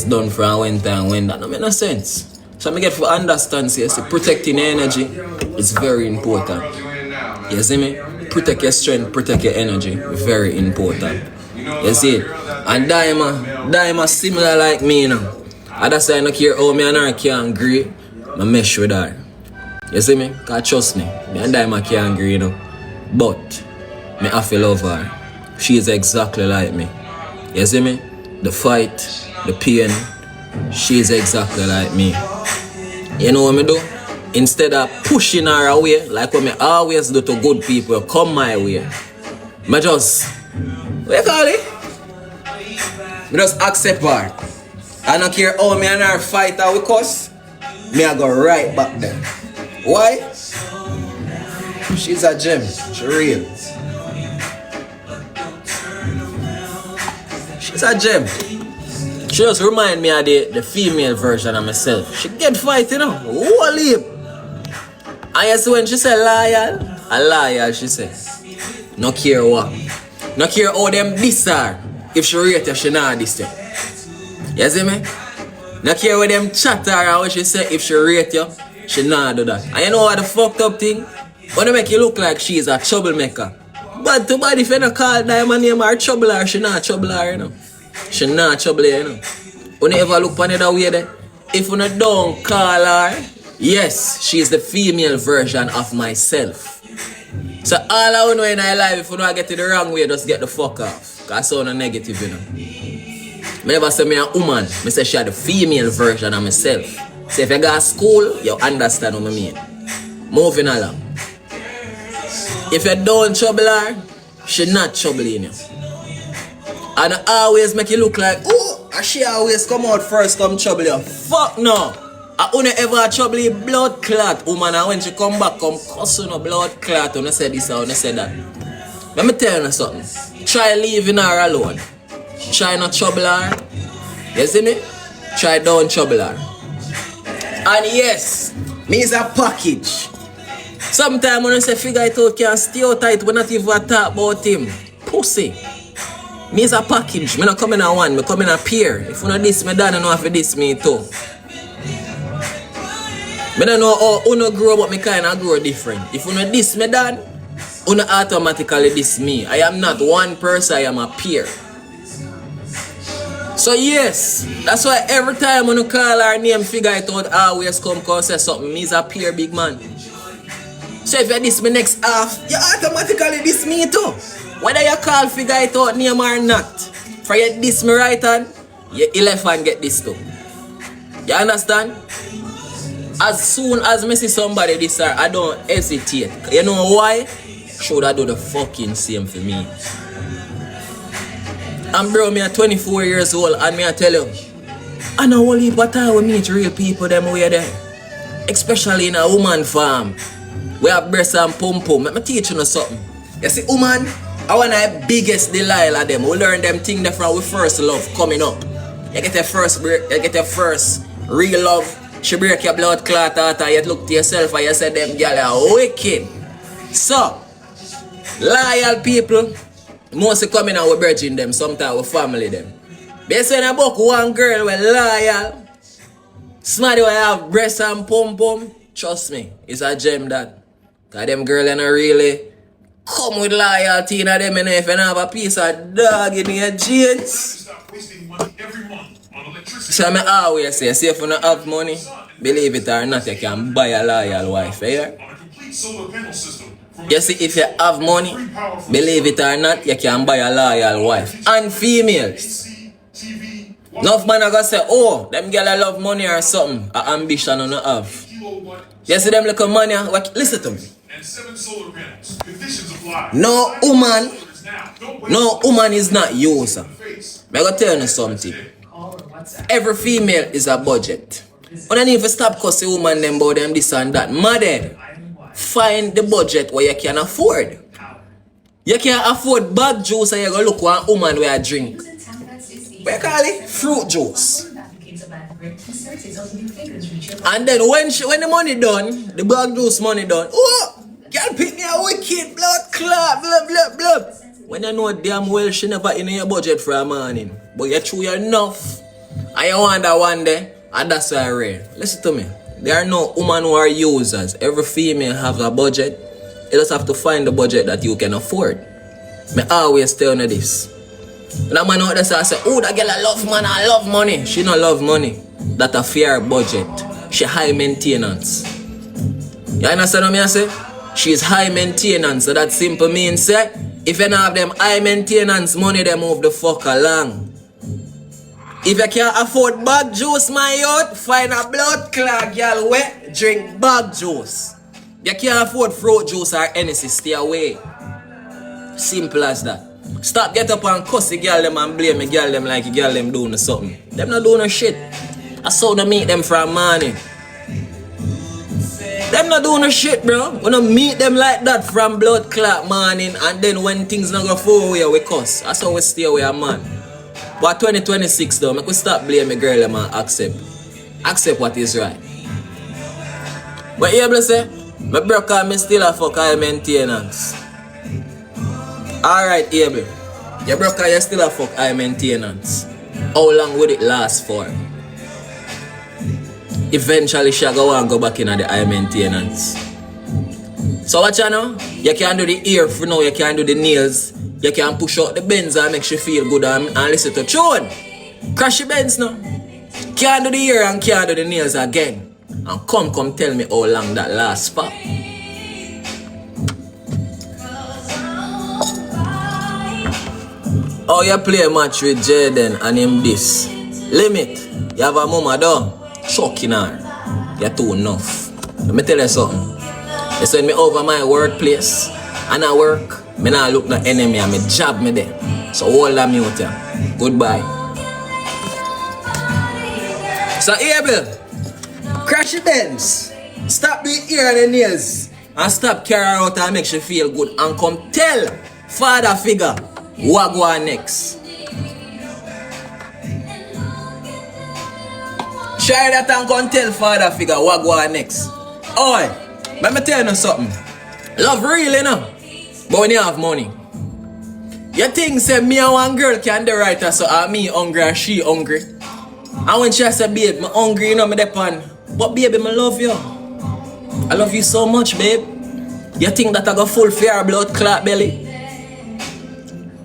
just done for a went and when that don't make no sense. So I get to understand, see, protecting energy is very important. You see me? Protect your strength, protect your energy, very important. You see? And Daima similar like me, you know. I just say I don't care how me and her can't agree, I mesh with her. You see me? Cause trust me, me and Daima can't agree, you know. But me have to love her. She is exactly like me. You see me? The fight, the pain, she is exactly like me. You know what me do? Instead of pushing her away, like what me always do to good people, come my way. Me just, what you call it? Me just accept her. I don't care how me and her fight or we cuss, me I go right back there. Why? She's a gem, she's real. She's a gem. She just remind me of the female version of myself. She get fight, you know, whole heap. And you see when she say loyal, a loyal she say. No care what. No care how them diss her. If she rate you, she not diss you. You see me? No care what them chat her and what she say, if she rate you, she not do that. And you know what the fucked up thing? When they make you look like she is a troublemaker. But to body if you don't call Diamond name or trouble her, she not trouble her, you know. She not trouble her, you know. When you ever look on the way there, if you don't call her, yes, she is the female version of myself. So all I know in my life, if you don't get it the wrong way, just get the fuck off. Because I sound negative, you know. I never say me a woman, I say she is the female version of myself. So if you go to school, you understand what I mean. Moving along. If you don't trouble her, she not troubling you. And I always make you look like, oh, she always come out first, come trouble you. Fuck no. I only ever trouble you blood clot woman, and when she come back, come cuss on a blood clot, and I say this and I say that. Let me tell you something. Try leaving her alone. Try not trouble her. You see me? Try don't trouble her. And yes, me is a package. Sometimes when I say figure it out, can stay out tight, we not even talk about him. Pussy. Me is a package. Me not come in a one, me come in a pair. If you know this, me dad, you know if you diss me too. Me don't know how you know grow, but me kind of grow different. If you know this, me dad, you know automatically diss me. I am not one person, I am a pair. So yes, that's why every time when you call her name, figure it out, always come say something. Me is a pair, big man. So if you diss me next half, you automatically diss me too. Whether you call figure it out name or not. For you diss me right hand, you left hand get this too. You understand? As soon as I see somebody diss her, I don't hesitate. You know why? Should I do the fucking same for me? And bro, me are 24 years old and me I tell you, I know only but I will meet real people them way there. Especially in a woman farm. We have breast and pum pum. Let me teach you something. You see, woman, I want the biggest Delilah them. We learn them things from our first love coming up. You get your first real love. She break your blood clot out and you look to yourself and you say them girl are wicked. So, loyal people, mostly coming out with virgin them, sometimes with family them. Based on about one girl with loyal, somebody will have breast and pum pum, trust me, it's a gem that. Cause them girls ain't really come with loyalty in them, and if you have a piece of dog in your jeans. So I always say, if you don't have money, believe it or not, you can buy a loyal wife, eh? You see, if you have money, believe it or not, you can buy a loyal wife. And females. Enough man are gonna say, oh, them girl I love money or something, a ambition or not have. You see them little money, listen to me. No woman is not you, sir. I'm gonna tell you something. Every female is a budget. You don't need to stop cussing woman them about them this and that. Mother, find the budget where you can afford. You can afford bad juice and you go look one woman where I drink. What you call it? Fruit juice. And then when the money done, the bag juice money done, oh, girl pick me a wicked blood clot, blah blah blah. When you know damn well she never in your budget for a morning, but you chew enough I wonder one day, and that's why I read. Listen to me. There are no women who are users. Every female has a budget. You just have to find the budget that you can afford. Me always tell you this. And a man out there say, oh, that girl I love man, I love money. She don't love money. That a fair budget. She high maintenance. You understand what I say? She is high maintenance. So that simple means say, if you don't have them high maintenance money, they move the fuck along. If you can't afford bag juice, my youth, find a blood clot girl wet, drink bag juice. You can't afford fruit juice or anything, stay away. Simple as that. Stop get up and cuss the girl them and blame the girl them like the girl them doing something. Them not doing no shit. I saw them meet them from morning. Them not doing no shit, bro. We don't meet them like that from blood clot morning, and then when things not go forward, we cuss. That's how we stay away, man. But 2026 though, I could stop blaming girl them and accept what is right. But you able to say, my brother me still a fuck high maintenance. Alright, Abel. Your brother you still a fuck high maintenance. How long would it last for? Eventually she go and go back in the high maintenance. So what you know? You can do the ear for now, you can do the nails. You can push out the Benz and make you feel good and listen to tune. Crash the Benz now. Can't do the ear and can't do the nails again. And come tell me how long that lasts for. Oh, you play a match with Jaden and him this. Limit. You have a mama down. Shocking her. You're too enough. Let me tell you something. They send me over my workplace and I work. Me not look no enemy and me job me there. So hold that mute here. Goodbye. So Abel, crash the Benz. Stop the ear and the nails. And stop carry out and make you feel good. And come tell father figure what go on next. Try that and come tell father figure what go on next. Oi, let me tell you something. Love real, you know. But when you have money, you think say me and one girl can do right so me hungry and she hungry. And when she say, babe, me hungry, you know, me depend. But baby, me love you. I love you so much, babe. You think that I got full fair blood clot belly?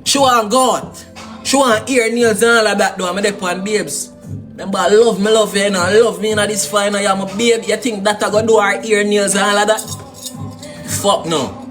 She want God. She want ear nails and all of that though, me depend, babes. Remember, I love you, you know, I love me in this fine, I am a babe. You think that I go do our ear nails and all of that? Fuck no.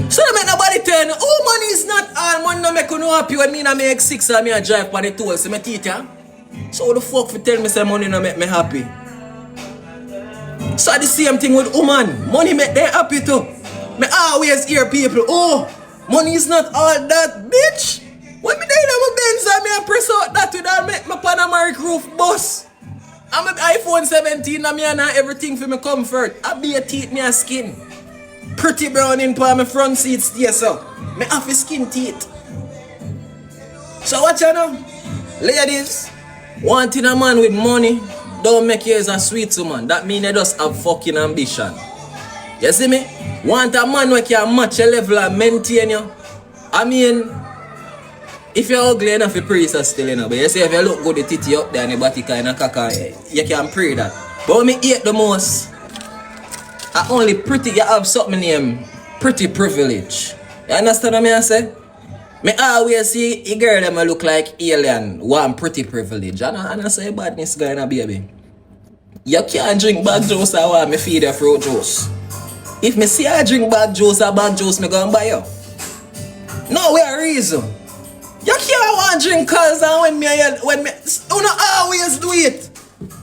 So don't make nobody tell you, oh, money is not all. Money no make you no happy when me and make 6 and me a drive for the toll. So me teach ya. So what the fuck for tell me say money no make me happy? So the same thing with woman. Money make them happy too. Me always hear people, oh, money is not all that, bitch. When me dey in my Benz and me a press out that with all make my Panameric roof bust. I'm an iPhone 17 and me and everything for me comfort. I be a teeth, me a skin. Pretty brown in my front seat stay so. Me have a skin teeth. So what you know? Ladies, wanting a man with money don't make you as a sweet woman. That means you just have fucking ambition. You see me? Want a man who can match your level and maintain you. I mean, if you're ugly enough, you pray so still, you know. But you see, if you look good, the titty up there and the body kind of caca, you can pray that. But what me hate the most, I only pretty, you have something named pretty privilege. You understand what I say? Me always see a girl that look like alien, one pretty privilege. And I say badness guy and a baby. You can't drink bag juice or want me feed you fruit juice. If me see I drink bag juice or bag juice, me go and buy you. No way a reason. You can't want drink cause when me you not always do it.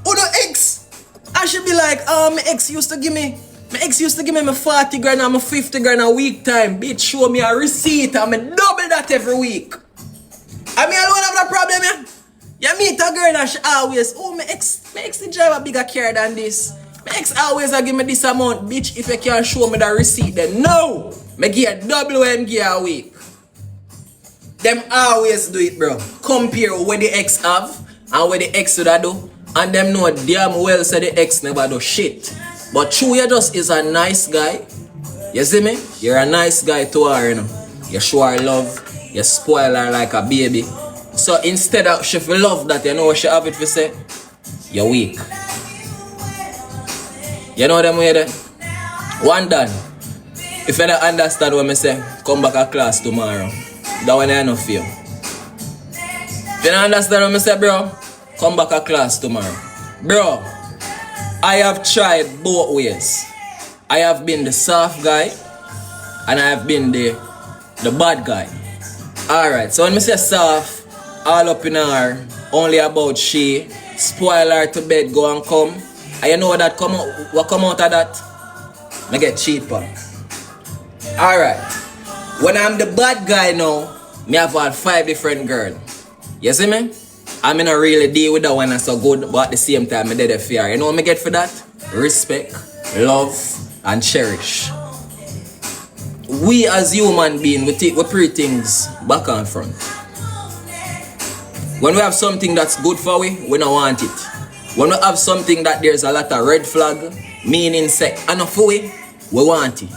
Uno ex. I should be like, my ex used to give me my 40 grand and my 50 grand a week time. Bitch, show me a receipt and me double that every week. I mean, I don't have that problem, yeah? You meet a girl and she always, oh, my ex the drive a bigger car than this. My ex always give me this amount. Bitch, if you can't show me the receipt, then no. Me give a double what I give a week. Them always do it, bro. Compare what the ex have and what the ex would do. And them know damn well say the ex never do shit. But true, you just is a nice guy. You see me? You're a nice guy to her, you know. You show her love. You spoil her like a baby. So instead of she feel love that, you know what she have it for say? You're weak. You know them way there? One done. If you don't understand what I say, come back to class tomorrow. That one I know for you. If you don't understand what I say, bro, come back to class tomorrow. Bro, I have tried both ways. I have been the soft guy and I have been the bad guy. Alright, so when I say soft, all up in her, only about she, spoil her to bed, go and come. And you know what come out of that? I get cheaper. Alright, when I'm the bad guy now, me have had 5 different girls. You see me? I'm not really deal with that one that's so good, but at the same time, I did a fear. You know what I get for that? Respect, love, and cherish. We as human beings, we put things back and front. When we have something that's good for we don't want it. When we have something that there's a lot of red flag, meaning say, enough for we want it.